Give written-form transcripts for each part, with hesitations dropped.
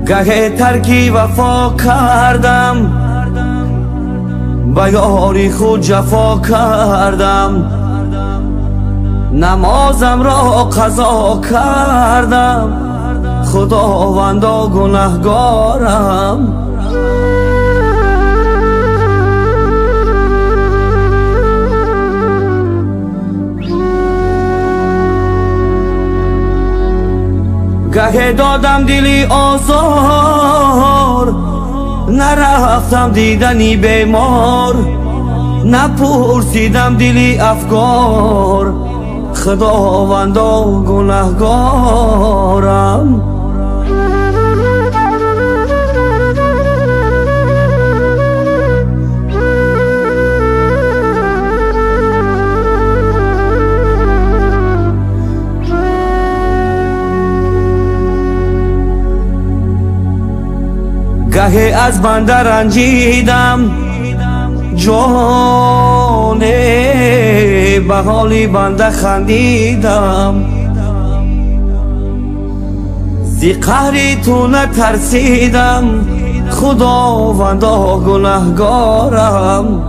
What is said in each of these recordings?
گه ترکی وفا کردم، به یاری خود جفا کردم، نمازم را قضا کردم، خداوندا گناهگارم. گه دادم دلی آزار، نرفتم دیدنی بیمار، نپرسیدم دلی افگار، خداوندا گناهگارم. گهی از بنده رنجیدم، جانه به حالی بنده خندیدم، زی قهری تو نترسیدم، خداوندا گناهگارم.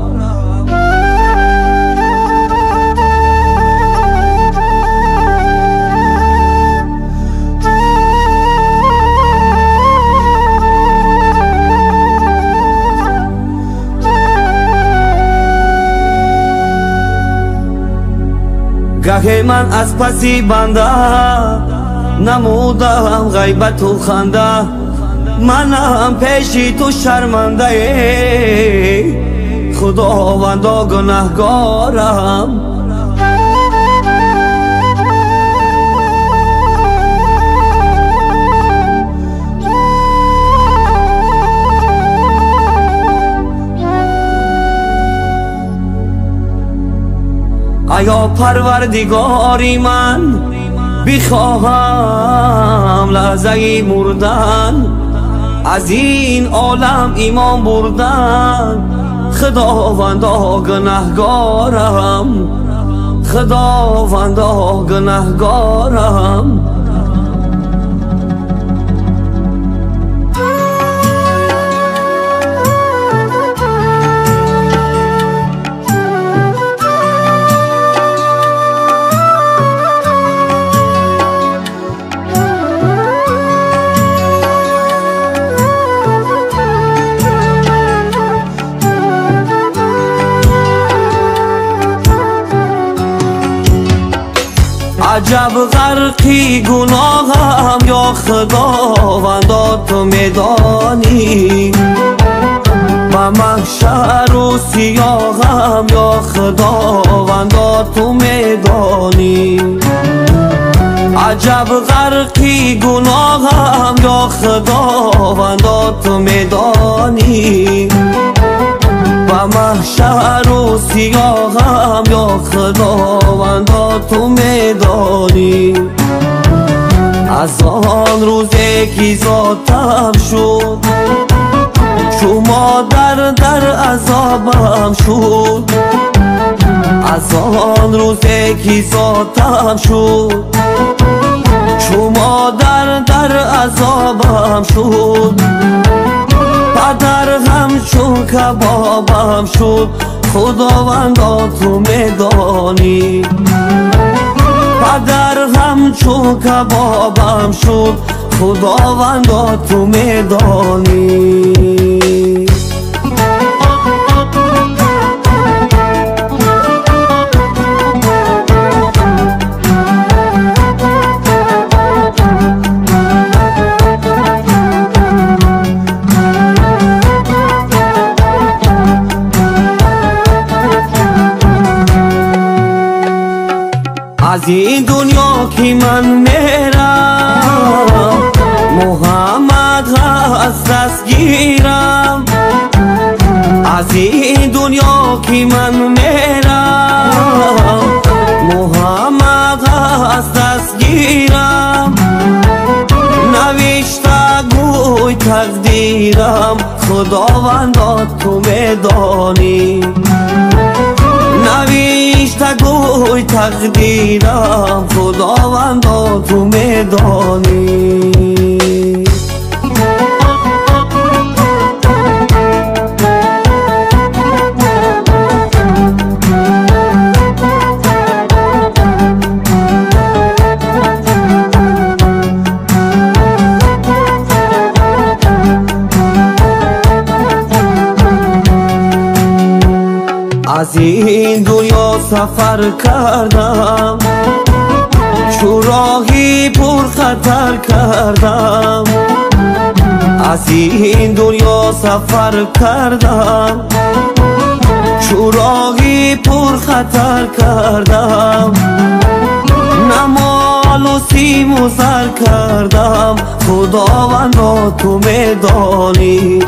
گهی من از پسی بنده نمودم غیبت و خنده، منم پیشی تو شرمنده، خداوندا گناهگارم. ایا پروردگاری من بخواهم لحظه مردن، از این عالم ایمان بردن، خداوندا گناهگارم، خداوندا گناهگارم. عجب غرقی گناهم یا خداوندا تو میدانی، با محشر و سیاهم یا خداوندا تو میدانی. عجب غرقی گناهم یا خداوندا تو میدانی، با محشر و سیاهم یا خداوندا تو میدانی. از آن روزی که ذاتم شد، شما در عذابم شد، از آن روزی که ذاتم شد، شما در عذابم شد. پدر همچون کبابم شد، خداوندا تو میدانی. پدر همچون کبابم شد، خداوندا تو میدانی. از این دنیا که من میرم، محمد هست دستگیرم. از این دنیا که من میرم، محمد هست دستگیرم. نوشته گوی تقدیرم، خداوندا تو میدانی. نوشته گوی تقدیرم، خداوندا تو میدانی. از این دنیا سفر کردم، چو راهی پر خطر کردم. از این دنیا سفر کردم، چو راهی پر خطر کردم. نه مال و سیم و زر کردم، خداوندا تو میدانی.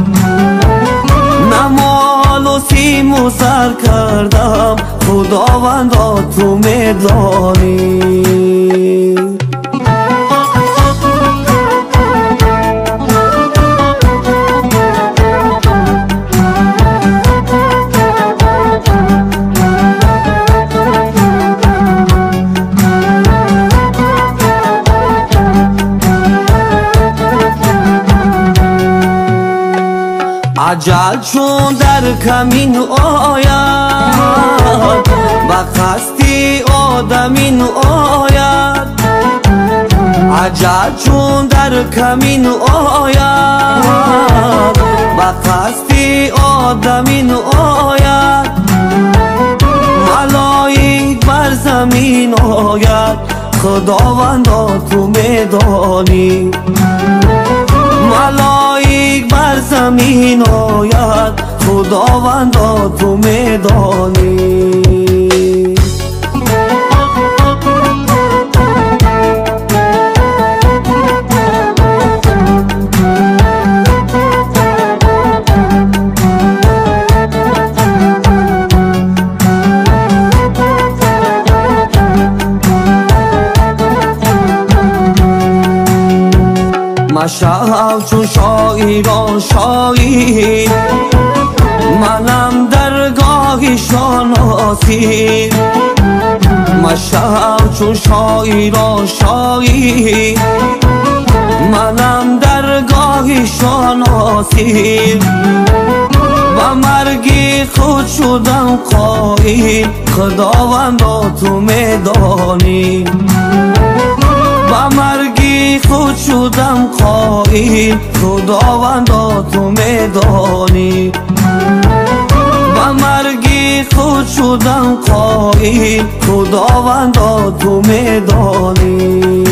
نه مال و سیم و زر کردم، خداوندا تو میدانی. اجل چون در کمین آید، به قصد آدمین آید. اجل چون در کمین آید، به قصد آدمین آید. ملائک بر زمین آید، خداوندا تو میدانی. ملائک بر زمین آید، خداوندا تو میدانی. مشو چون شاعران شاعر، منم درگاهشان آسیر. مشو چون شاعران شاعر، منم درگاهشان آسیر. و مرگی خود شدم قائل، خداوندا تو میدانی. و مرگی خود شدم قائل، خداوندا تو میدانی. و مرگی خود شدم قائل، خداوندا تو میدانی.